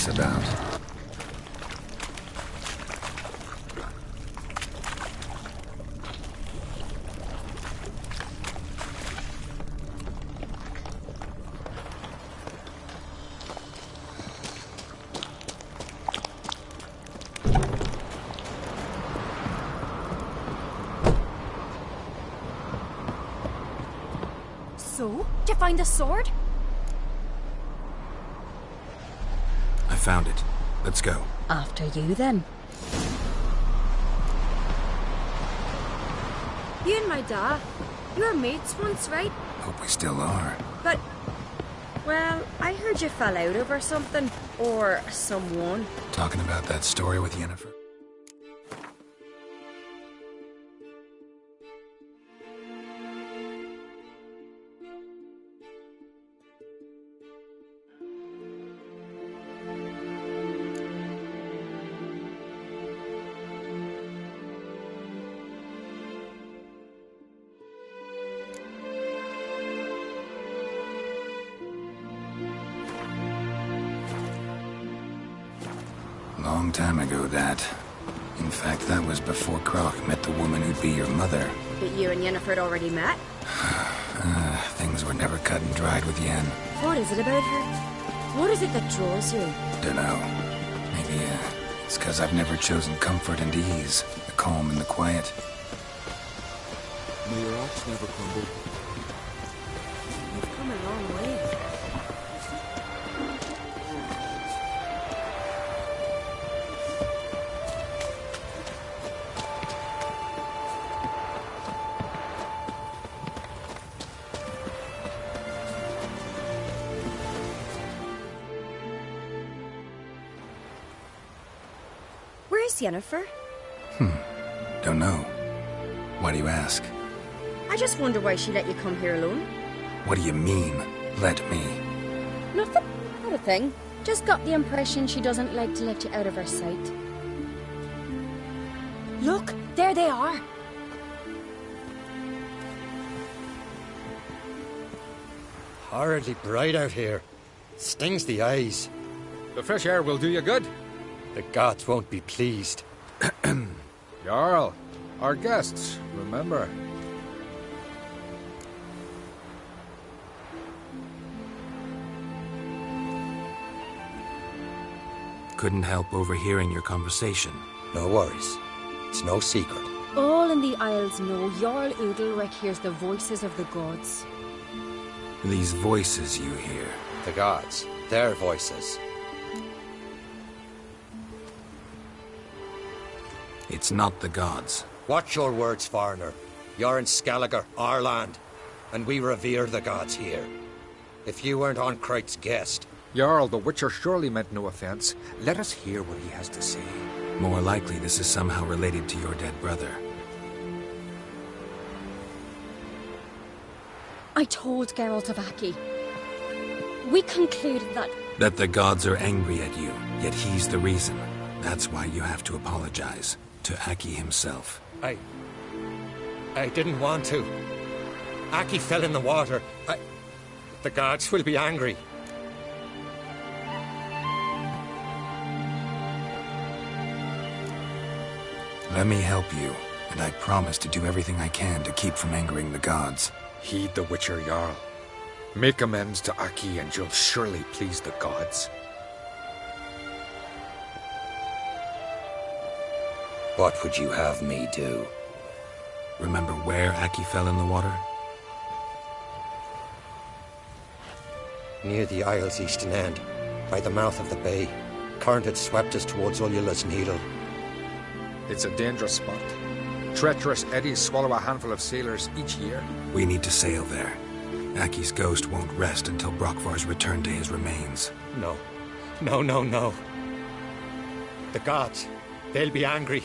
this about? So, did you find the sword? I found it. Let's go. After you, then. You and my dad, you were mates once, right? Hope we still are. But, well, I heard you fell out over something. Or someone. Talking about that story with Yennefer? Long time ago, that. In fact, that was before Croc met the woman who'd be your mother. But you and Yennefer had already met? Things were never cut and dried with Yen. What is it about her? What is it that draws you? Dunno. Maybe, it's 'cause I've never chosen comfort and ease. The calm and the quiet. May your ox never crumble. You've come a long way. Where's Yennefer? Don't know. Why do you ask? I just wonder why she let you come here alone. What do you mean, let me? Nothing. Not a thing. Just got the impression she doesn't like to let you out of her sight. Look, there they are. Horridly bright out here. Stings the eyes. The fresh air will do you good. The gods won't be pleased. Jarl, our guests, remember. Couldn't help overhearing your conversation. No worries. It's no secret. All in the Isles know Jarl Udalric hears the voices of the gods. These voices you hear. The gods. Their voices. It's not the gods. Watch your words, foreigner. You're in Skelliger, our land, and we revere the gods here. If you weren't on Kright's guest... Jarl, the Witcher surely meant no offense. Let us hear what he has to say. More likely this is somehow related to your dead brother. I told Geralt of Aki. We concluded that... That the gods are angry at you, yet he's the reason. That's why you have to apologize. To Aki himself. I didn't want to. Aki fell in the water. The gods will be angry. Let me help you, and I promise to do everything I can to keep from angering the gods. Heed the Witcher, Jarl. Make amends to Aki and you'll surely please the gods. What would you have me do? Remember where Aki fell in the water? Near the Isle's eastern end, by the mouth of the bay. Current had swept us towards Ullula's Needle. It's a dangerous spot. Treacherous eddies swallow a handful of sailors each year. We need to sail there. Aki's ghost won't rest until Brokvar's return to his remains. No. No. The gods, they'll be angry.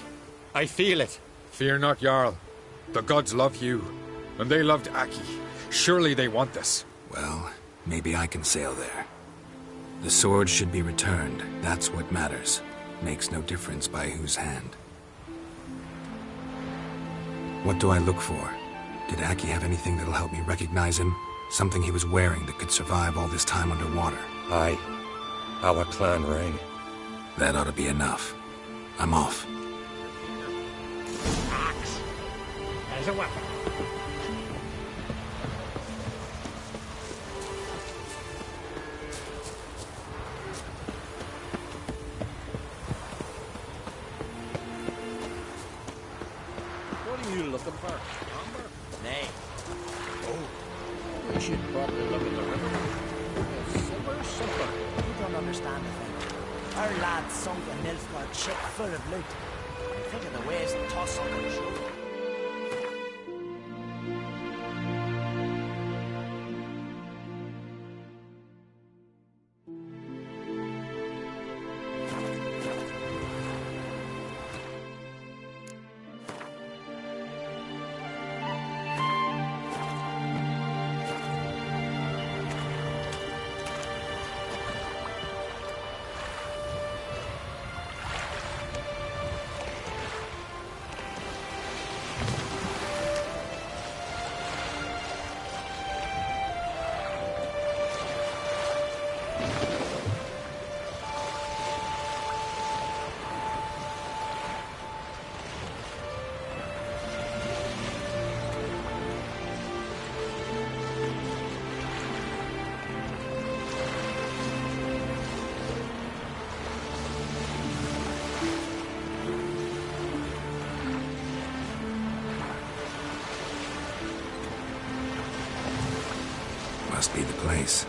I feel it. Fear not, Jarl. The gods love you, and they loved Aki. Surely they want this. Well, maybe I can sail there. The sword should be returned. That's what matters. Makes no difference by whose hand. What do I look for? Did Aki have anything that'll help me recognize him? Something he was wearing that could survive all this time underwater? Aye. Our clan ring. That ought to be enough. I'm off. Axe as a weapon. What are you looking for? Lumber? Nay. We should probably look at the river. Silver or silver? You don't understand the thing. Our lad sunk a Nilfgaard ship full of loot. And think of the ways to toss on the shore. Must be the place.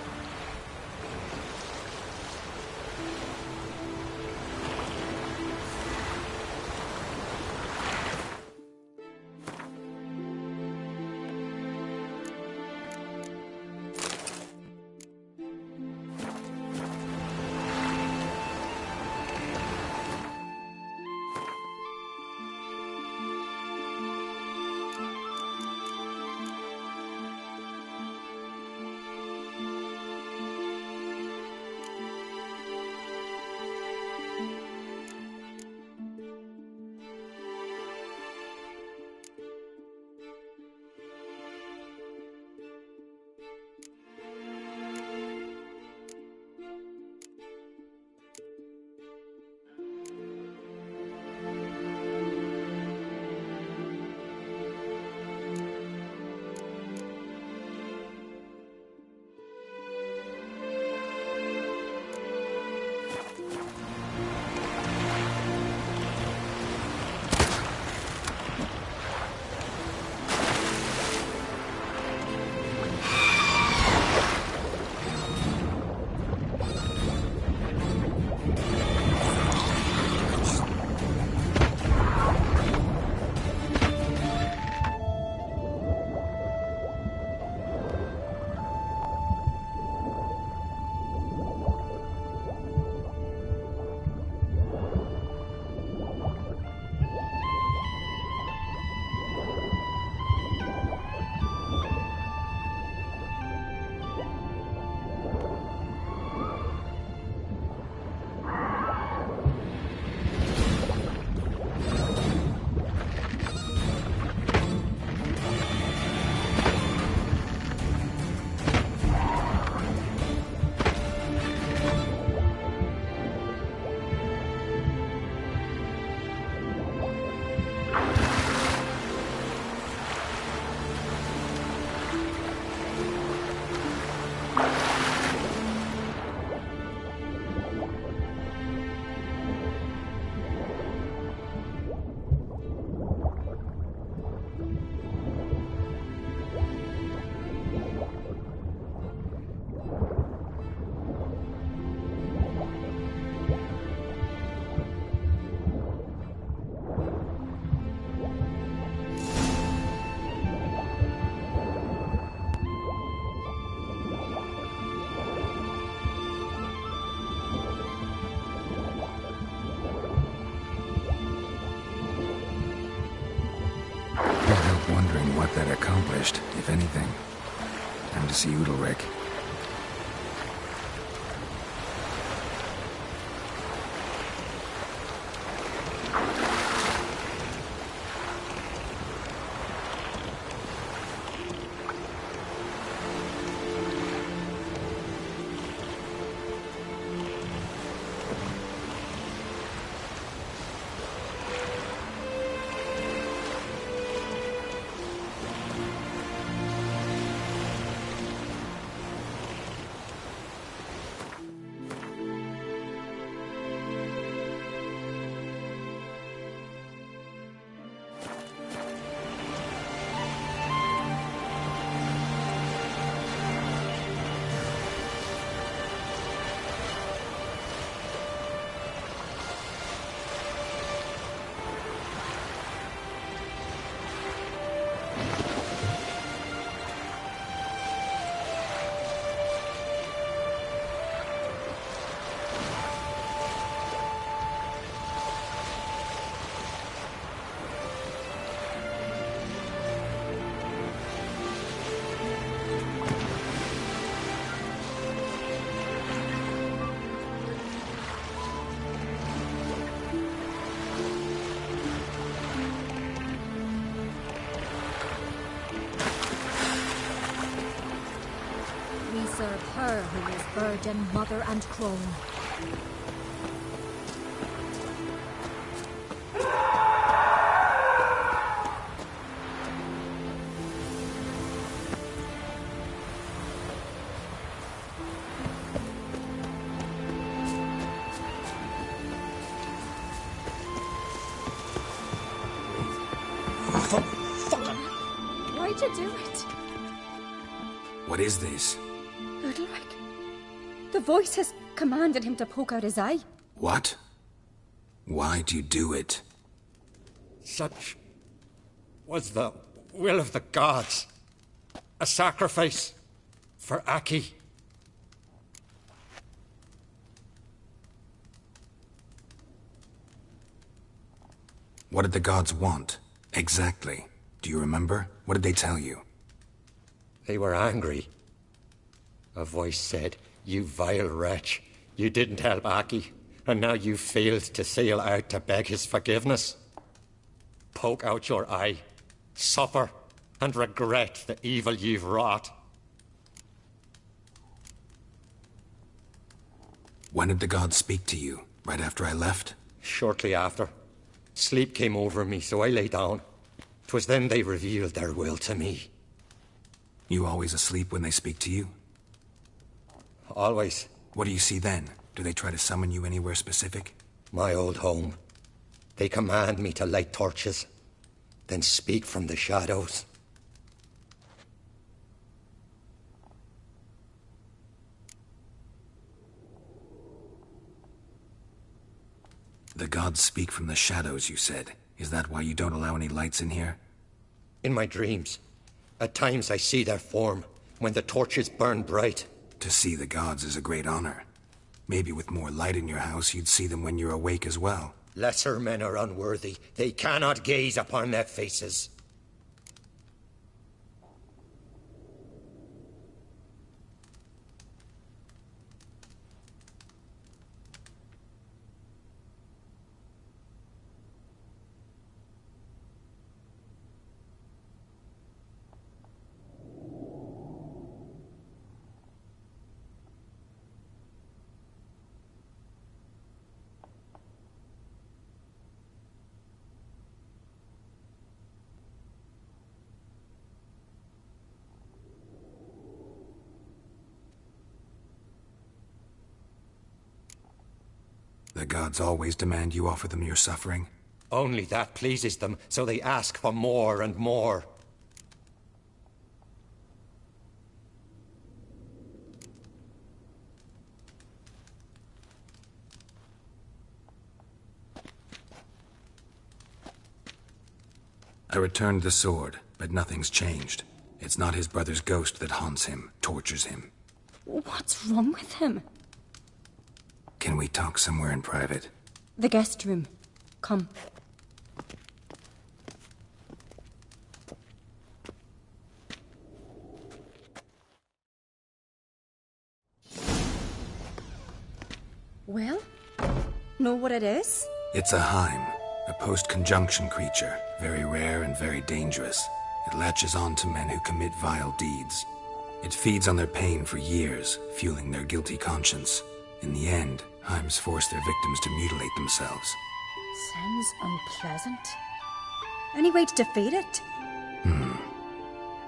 What that accomplished, if anything. Time to see Udalric. serve her who is virgin, mother, and crone. Why'd you do it? What is this? Udalric. The voice has commanded him to poke out his eye. What? Why'd you do it? Such was the will of the gods. A sacrifice for Aki. What did the gods want? Exactly. Do you remember? What did they tell you? They were angry. A voice said, "You vile wretch, you didn't help Aki, and now you failed to sail out to beg his forgiveness. Poke out your eye, suffer, and regret the evil you've wrought." When did the gods speak to you? Right after I left? Shortly after. Sleep came over me, so I lay down. 'Twas then they revealed their will to me. You always asleep when they speak to you? Always. What do you see then? Do they try to summon you anywhere specific? My old home. They command me to light torches, then speak from the shadows. The gods speak from the shadows, you said. Is that why you don't allow any lights in here? In my dreams, at times I see their form, when the torches burn bright. To see the gods is a great honor. Maybe with more light in your house, you'd see them when you're awake as well. Lesser men are unworthy. They cannot gaze upon their faces. The gods always demand you offer them your suffering? Only that pleases them, so they ask for more and more. I returned the sword, but nothing's changed. It's not his brother's ghost that haunts him, tortures him. What's wrong with him? Can we talk somewhere in private? The guest room. Come. Well? Know what it is? It's a Heim, a post-conjunction creature, very rare and very dangerous. It latches on to men who commit vile deeds. It feeds on their pain for years, fueling their guilty conscience. In the end, Heims force their victims to mutilate themselves. Sounds unpleasant. Any way to defeat it?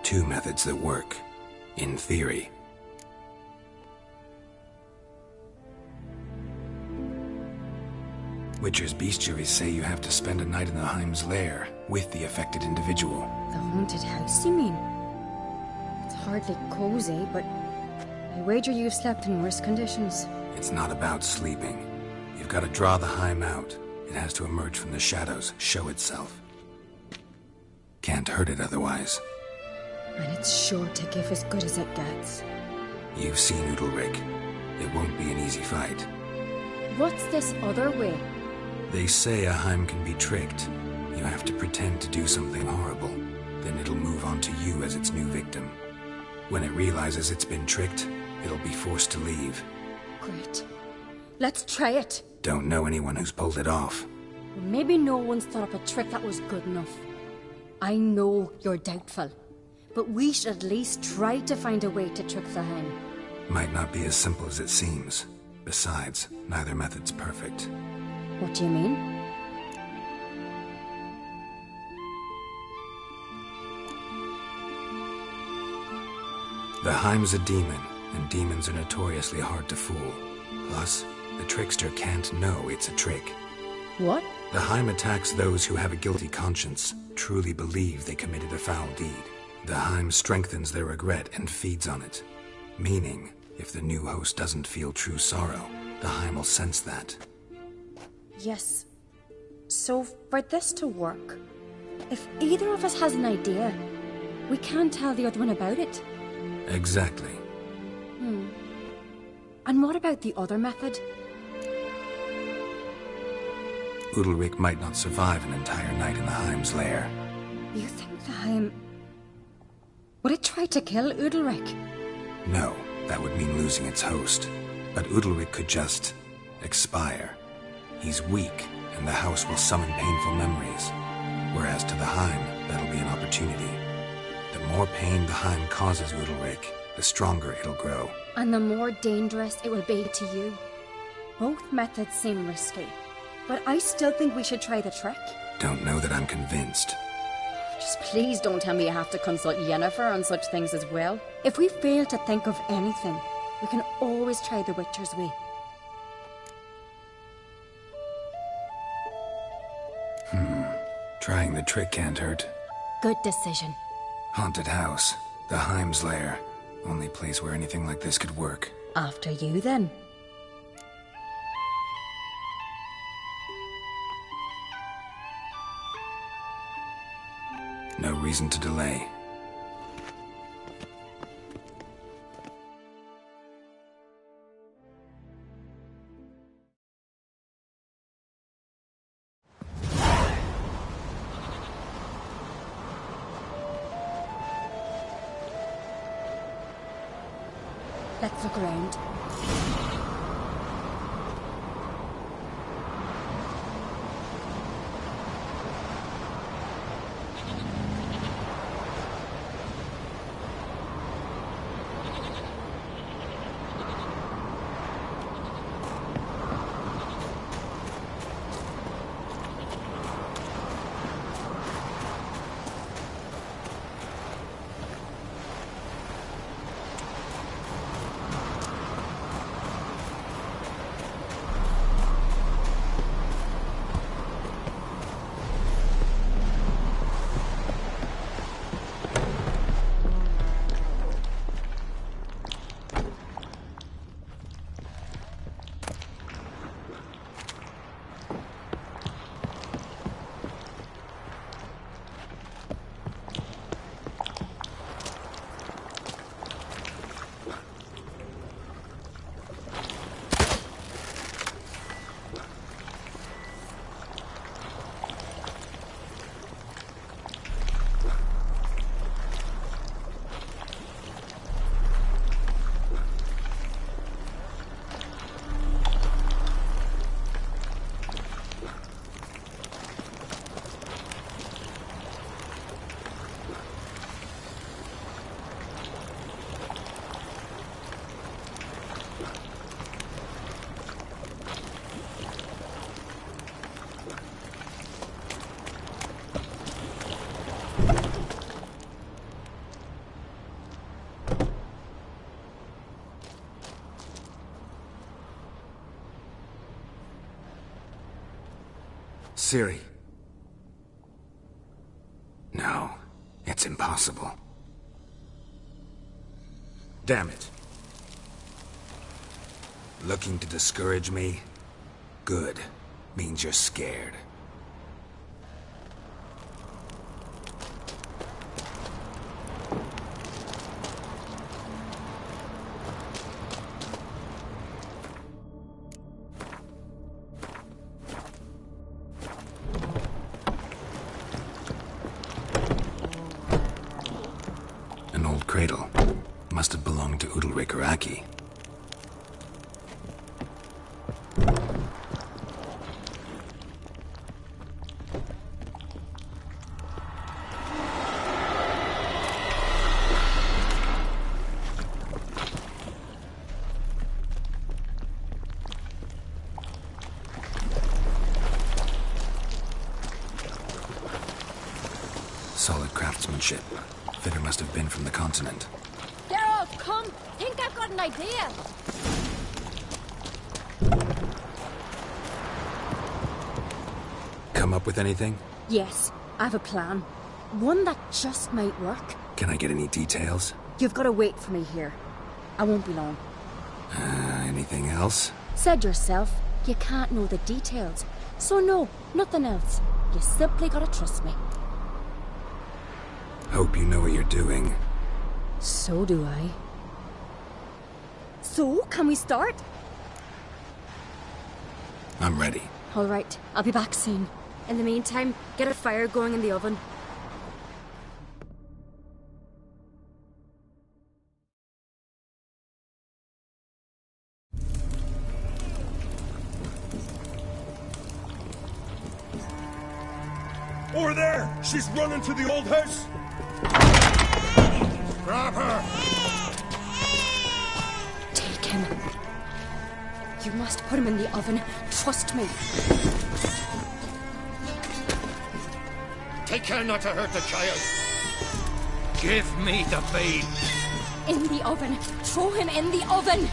Two methods that work. In theory. Witcher's bestiaries say you have to spend a night in the Heim's lair with the affected individual. The haunted house, you mean? It's hardly cozy, but I wager you've slept in worse conditions. It's not about sleeping. You've got to draw the Heim out. It has to emerge from the shadows, show itself. Can't hurt it otherwise. And it's sure to give as good as it gets. You've seen Udalric. It won't be an easy fight. What's this other way? They say a Heim can be tricked. You have to pretend to do something horrible. Then it'll move on to you as its new victim. When it realizes it's been tricked, it'll be forced to leave. Great. Let's try it. Don't know anyone who's pulled it off. Maybe no one's thought up a trick that was good enough. I know you're doubtful, but we should at least try to find a way to trick the Heim. might not be as simple as it seems. Besides, neither method's perfect. What do you mean? The Heim's a demon, and demons are notoriously hard to fool. Plus, the trickster can't know it's a trick. What? The Heim attacks those who have a guilty conscience, truly believe they committed a foul deed. The Heim strengthens their regret and feeds on it. Meaning, if the new host doesn't feel true sorrow, the Heim will sense that. Yes. So, for this to work, if either of us has an idea, we can't tell the other one about it. Exactly. And what about the other method? Udalric might not survive an entire night in the Heim's lair. You think the Heim... Would it try to kill Udalric? No, that would mean losing its host. But Udalric could just... expire. He's weak, and the house will summon painful memories. Whereas to the Heim, that'll be an opportunity. The more pain the Heim causes Udalric, the stronger it'll grow. And the more dangerous it will be to you. Both methods seem risky, but I still think we should try the trick. Don't know that I'm convinced. Just please don't tell me you have to consult Yennefer on such things as well. If we fail to think of anything, we can always try the Witcher's way. Trying the trick can't hurt. Good decision. Haunted house. The Heim's lair. Only place where anything like this could work. After you, then. No reason to delay. Let's look around. Ciri. No, it's impossible. Damn it. Looking to discourage me? Good. Means you're scared. An old cradle. Must have belonged to Udalric or Aki. Solid craftsmanship. Fitter must have been from the continent. Geralt, come! Think I've got an idea! Come up with anything? Yes, I have a plan. One that just might work. Can I get any details? You've got to wait for me here. I won't be long. Anything else? Said yourself, you can't know the details. So no, nothing else. You simply gotta trust me. Hope you know what you're doing. So do I. So, can we start? I'm ready. All right, I'll be back soon. In the meantime, get a fire going in the oven. Over there! She's running to the old house! Grab her! Take him. You must put him in the oven. Trust me. Take care not to hurt the child. Give me the babe. In the oven. Throw him in the oven.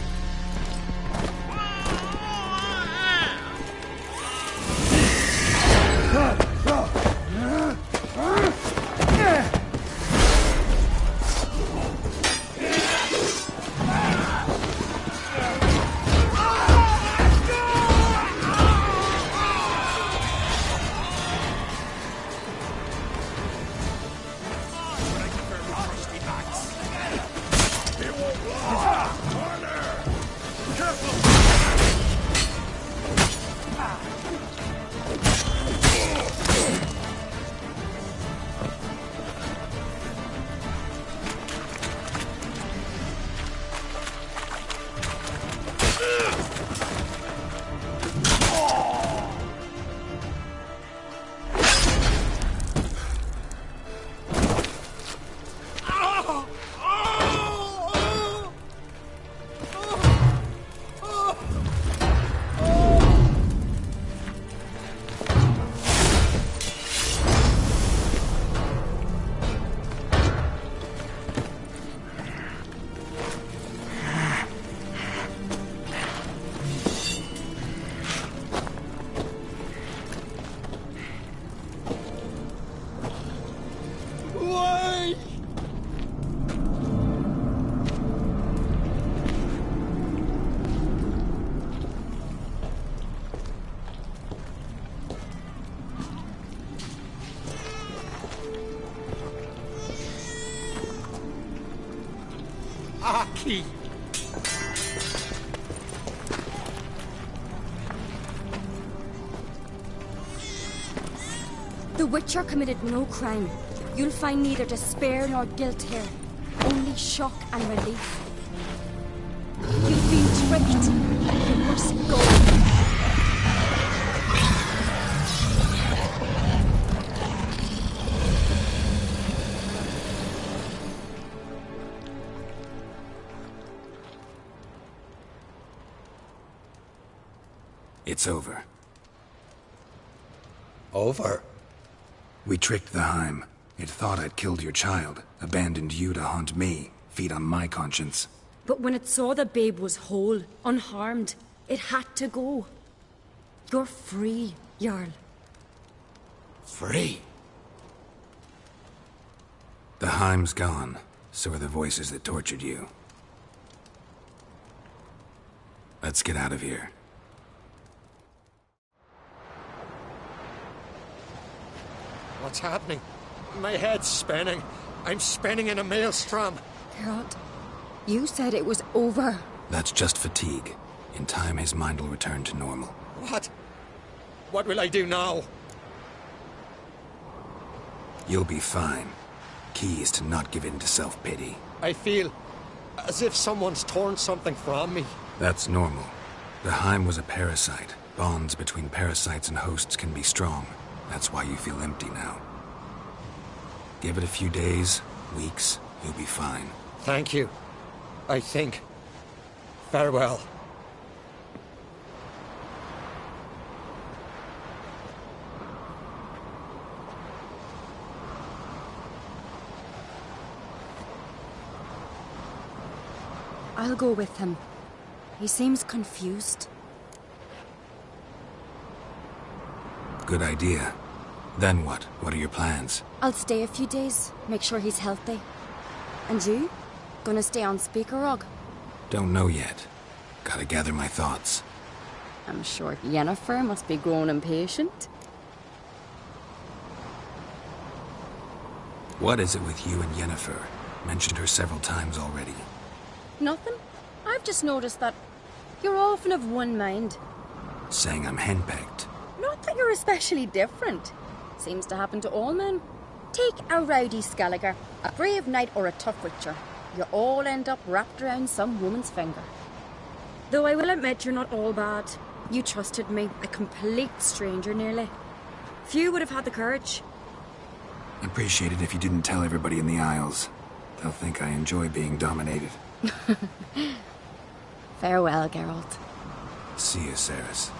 Aki! The Witcher committed no crime. You'll find neither despair nor guilt here. Only shock and relief. You've been tricked. You must go. It's over. Over? We tricked the Heim. It thought I'd killed your child, abandoned you to haunt me, feed on my conscience. But when it saw the babe was whole, unharmed, it had to go. You're free, Jarl. Free? The Heim's gone, so are the voices that tortured you. Let's get out of here. What's happening? My head's spinning. I'm spinning in a maelstrom. Geralt, you said it was over. That's just fatigue. In time, his mind will return to normal. What? What will I do now? You'll be fine. Key is to not give in to self-pity. I feel as if someone's torn something from me. That's normal. The Heim was a parasite. Bonds between parasites and hosts can be strong. That's why you feel empty now. Give it a few days, weeks, you'll be fine. Thank you. I think. Farewell. I'll go with him. He seems confused. Good idea. Then what? What are your plans? I'll stay a few days, make sure he's healthy. And you? Gonna stay on speaker rug? Don't know yet. Gotta gather my thoughts. I'm sure Yennefer must be grown impatient. What is it with you and Yennefer? Mentioned her several times already. Nothing. I've just noticed that you're often of one mind. Saying I'm henpecked. Not that you're especially different. Seems to happen to all men. Take a rowdy Skelliger, a brave knight or a tough witcher. You all end up wrapped around some woman's finger. Though I will admit you're not all bad. You trusted me, a complete stranger nearly. Few would have had the courage. I'd appreciate it if you didn't tell everybody in the Isles. They'll think I enjoy being dominated. Farewell, Geralt. See you, Ceres.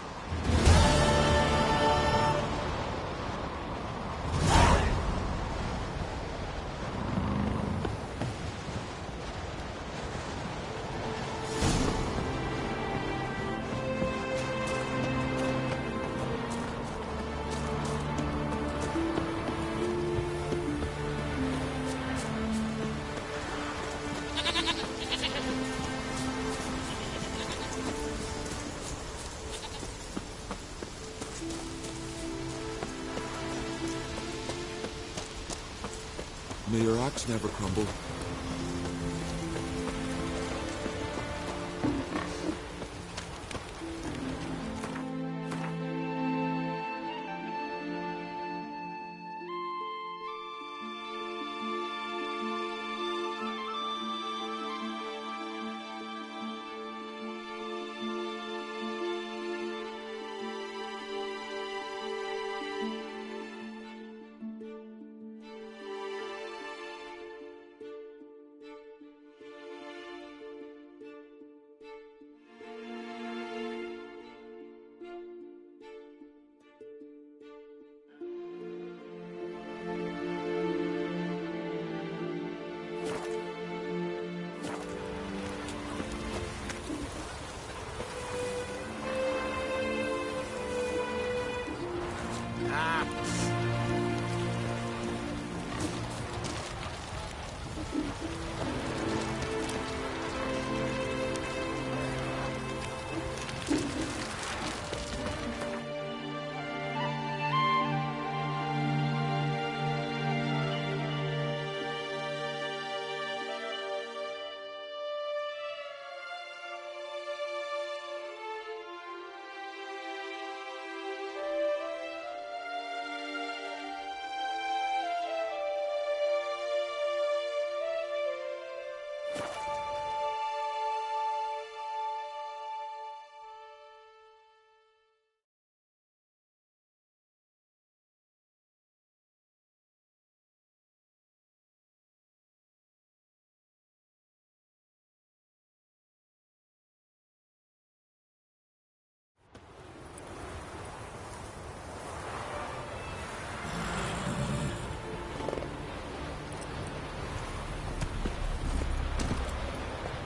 May your axe never crumble.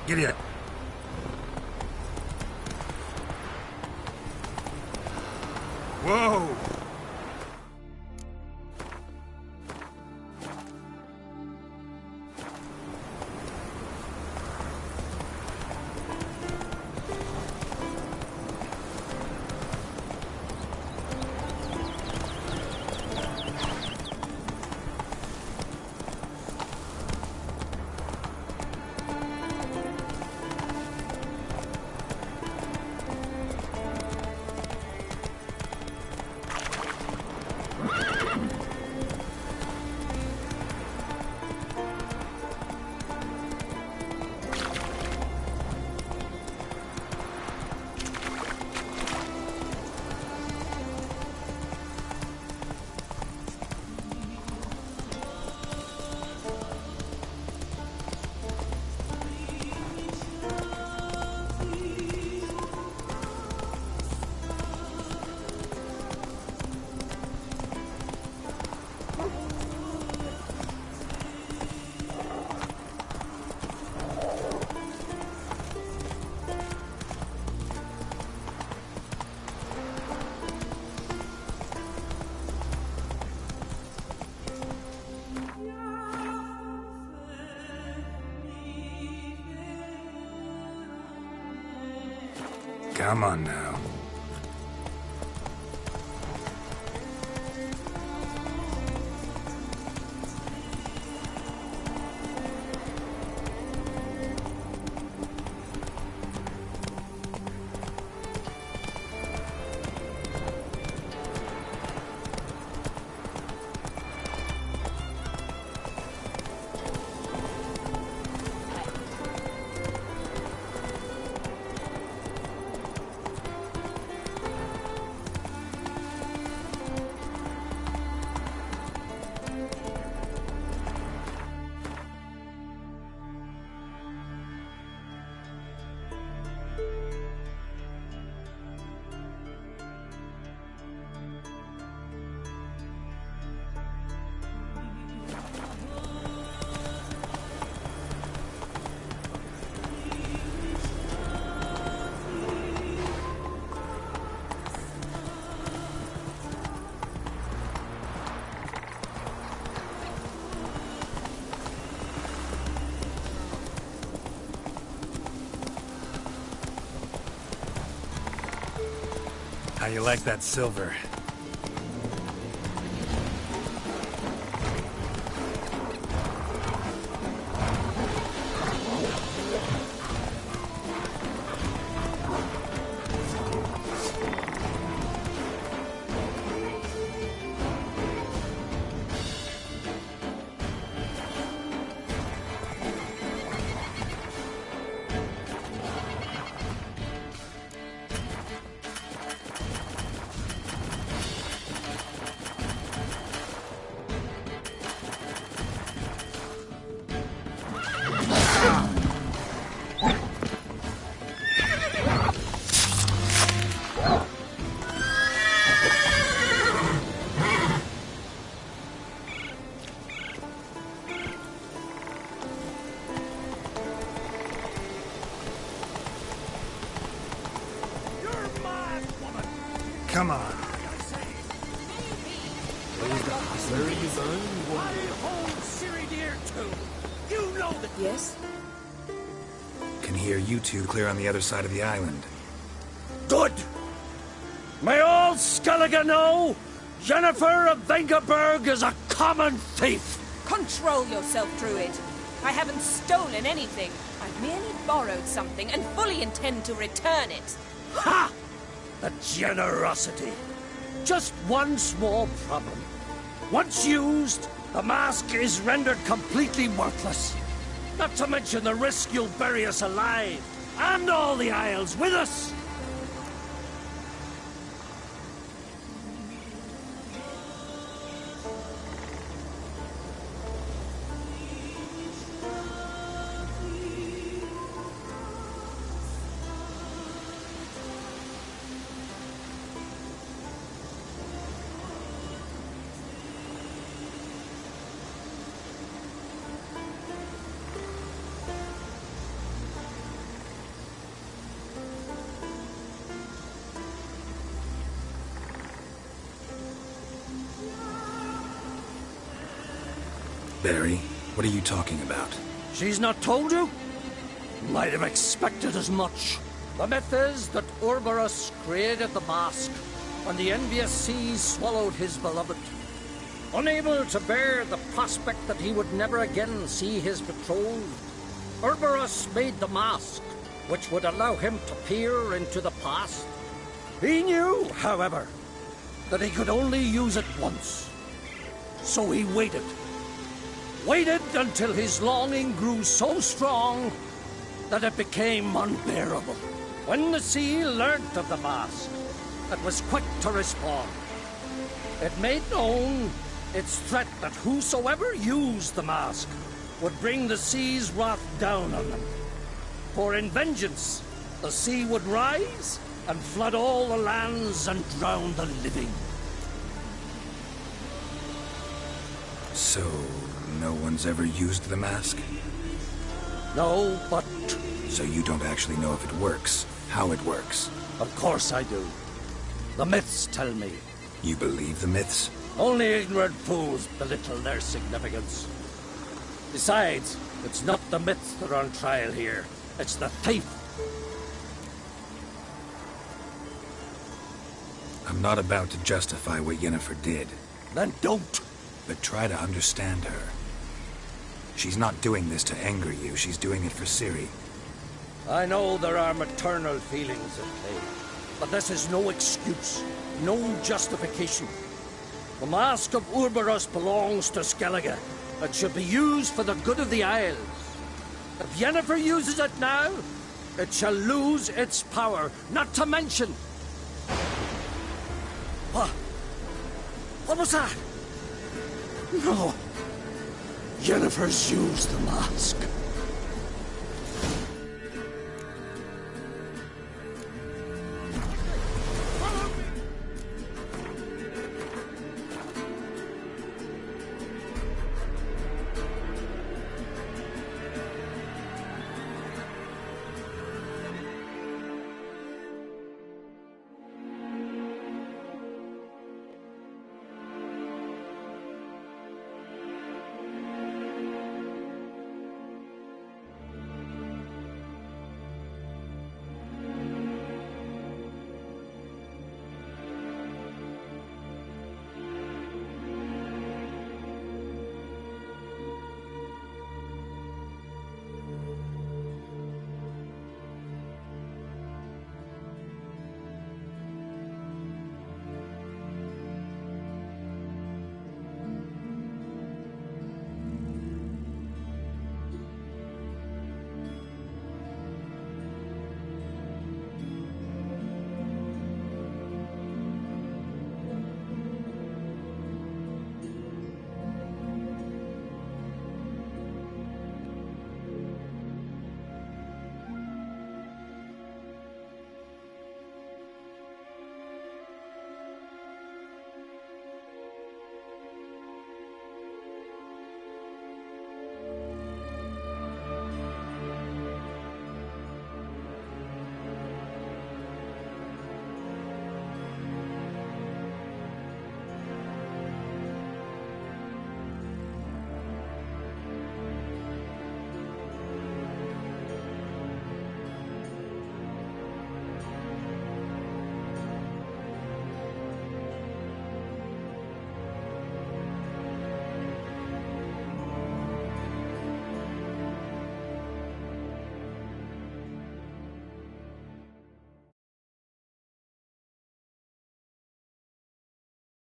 Giddy up. Whoa! Come on now. How you like that silver? Come on. Yes? Can hear you two clear on the other side of the island. Good! May all Skellige know Jennifer of Vengerberg is a common thief! Control yourself, Druid. I haven't stolen anything. I've merely borrowed something and fully intend to return it. Ha! The generosity. Just one small problem. Once used, the mask is rendered completely worthless. Not to mention the risk you'll bury us alive, and all the Isles with us. Barry, what are you talking about? She's not told you? Might have expected as much. The myth is that Ouroboros created the mask when the envious seas swallowed his beloved. Unable to bear the prospect that he would never again see his betrothed, Ouroboros made the mask, which would allow him to peer into the past. He knew, however, that he could only use it once. So he waited. Waited until his longing grew so strong that it became unbearable. When the sea learnt of the mask, it was quick to respond. It made known its threat that whosoever used the mask would bring the sea's wrath down on them. For in vengeance, the sea would rise and flood all the lands and drown the living. So, no one's ever used the mask? No, but... So you don't actually know if it works, how it works? Of course I do. The myths tell me. You believe the myths? Only ignorant fools belittle their significance. Besides, it's not the myths that are on trial here. It's the thief. I'm not about to justify what Yennefer did. Then don't. But try to understand her. She's not doing this to anger you, she's doing it for Ciri. I know there are maternal feelings at play, but this is no excuse, no justification. The Mask of Urberus belongs to Skellige. It should be used for the good of the Isles. If Yennefer uses it now, it shall lose its power, not to mention... What? What was that? No. Yennefer's used the mask.